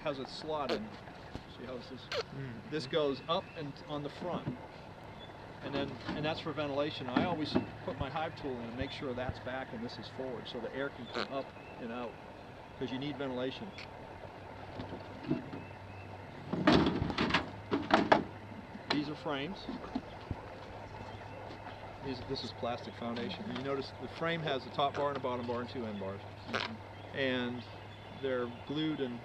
has a slot in. See how this is? This goes up and on the front, and that's for ventilation. I always put my hive tool in and make sure that's back and this is forward, so the air can come up and out, because you need ventilation. These are frames. This is plastic foundation. You notice the frame has a top bar and a bottom bar and 2 end bars, and they're glued, and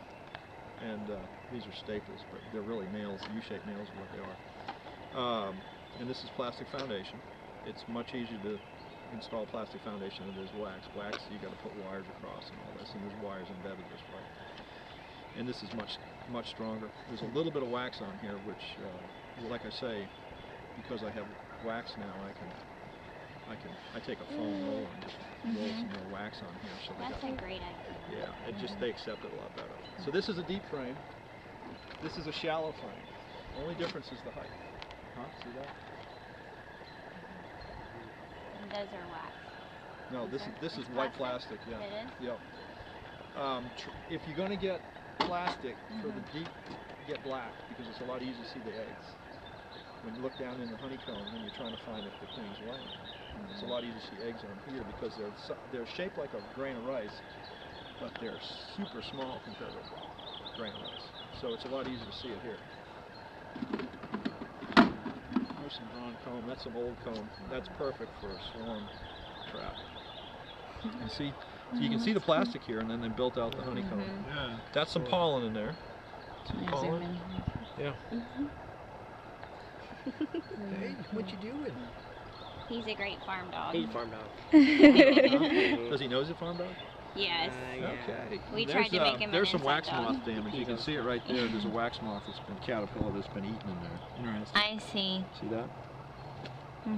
these are staples, but they're really nails. U-shaped nails are what they are. And this is plastic foundation. It's much easier to install plastic foundation than it is wax. Wax, you got to put wires across and all this, and there's wires embedded this way. And this is much stronger. There's a little bit of wax on here, which, like I say, because I have wax now, I take a foam roller and just roll some more wax on here. So that's a great idea. Yeah, they accept it a lot better. So this is a deep frame. This is a shallow frame. Only difference is the height. Huh? See that? And those are wax. No, this is white plastic. Yeah. It is? Yep. If you're going to get plastic for the deep, get black, because it's a lot easier to see the eggs. When you look down in the honeycomb and you're trying to find if the queen's laying, it's a lot easier to see eggs on here because they're shaped like a grain of rice, but they're super small compared to a grain of rice. So it's a lot easier to see it here. There's some drawn comb. That's some old comb. That's perfect for a swarm trap. You see, so you can see the plastic here, and then they built out the honeycomb. Yeah. That's some pollen in there. Some pollen. Yeah. Hey, what you doing? He's a great farm dog. He's a farm dog. Does he know he's a farm dog? Yes. Okay. We tried to make him There's an some wax inside dog. moth damage. You can see it right there. There's a wax moth that's been caterpillar that's been eaten in there. Interesting. I see. See that?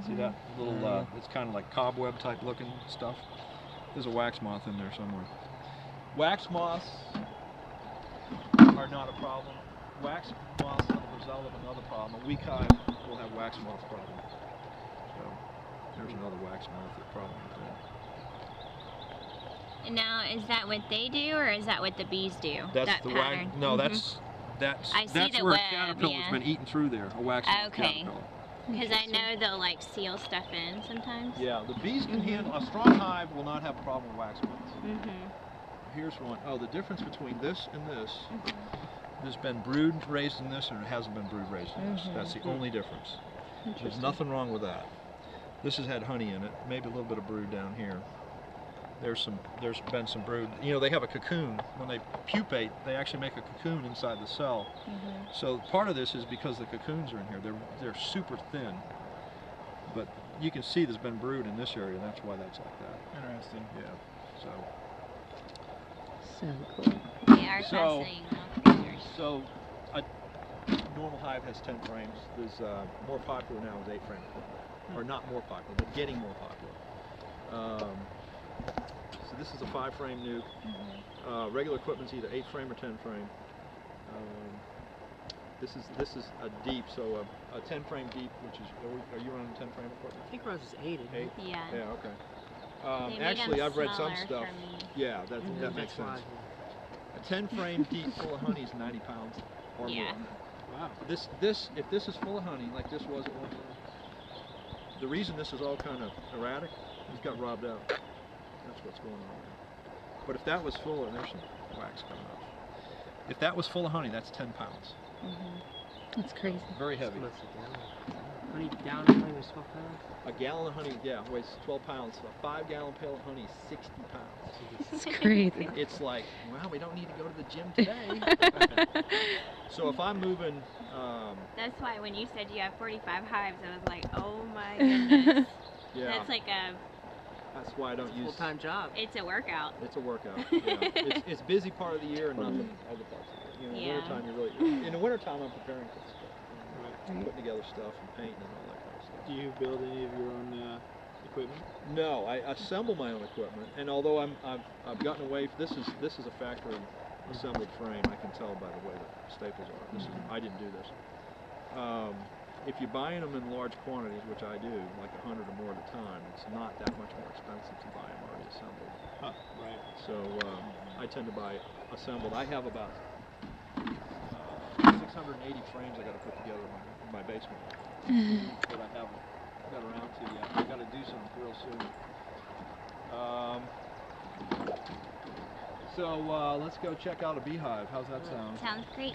See that little? It's kind of like cobweb type looking stuff. There's a wax moth in there somewhere. Wax moths are not a problem. Wax moths are the result of another problem. A weak hive will have wax moth problem. So there's another wax moth that problem with that. Now, is that what they do, or is that what the bees do? That's that the pattern? wax. No, that's I see that's the where web, a caterpillar's been eaten through there. A wax moth caterpillar. Because I know they'll like seal stuff in sometimes. Yeah, the bees can handle, a strong hive will not have a problem with wax moths. Here's one. Oh, the difference between this and this, there's been brood raised in this, or it hasn't been brood raised in this. That's the only difference. There's nothing wrong with that. This has had honey in it, maybe a little bit of brood down here. There's been some brood. You know, they have a cocoon. When they pupate, they actually make a cocoon inside the cell. So part of this is because the cocoons are in here. They're super thin. But you can see there's been brood in this area. That's why that's like that. Interesting. Yeah. So cool. They are fascinating little creatures. So a normal hive has 10 frames. There's more popular now is 8-frame equipment. Or not more popular, but getting more popular. So this is a 5-frame nuke. Regular equipment's either 8-frame or 10-frame. This is a deep, so a 10-frame deep, which is, are you running 10-frame equipment? I think ours is 8, isn't it? 8? Yeah. Yeah, okay. They made Actually, them I've read some smaller stuff. for me. Yeah, that makes sense. A 10-frame deep full of honey is 90 pounds or more. Wow. If this is full of honey, like this was at one time, the reason this is all kind of erratic, it's got robbed out. That's what's going on there. But if that was full, and there's some wax coming up. If that was full of honey, that's 10 pounds. That's crazy. Very heavy. Honey down in honey was 12 pounds? A gallon of honey, yeah, weighs 12 pounds. A 5-gallon pail of honey is 60 pounds. It's crazy. It's like, wow, we don't need to go to the gym today. So if I'm moving... That's why when you said you have 45 hives, I was like, oh my goodness. Yeah. That's like That's why I don't use... Full-time job. it's a workout. It's a workout. Yeah. It's busy part of the year and not the other parts of the year. You know, wintertime, you really... In the wintertime, I'm preparing for stuff. Putting together stuff and painting and all that kind of stuff. Do you build any of your own equipment? No, I assemble my own equipment, and although I've gotten away. This is a factory assembled frame. I can tell by the way the staples are. I didn't do this. If you're buying them in large quantities, which I do, like 100 or more at a time, it's not that much more expensive to buy them already assembled. Huh, right. So I tend to buy assembled. I have about 680 frames I got to put together in my basement that I haven't got around to yet. I got to do some real soon. So let's go check out a beehive. How's that sound? Sounds great.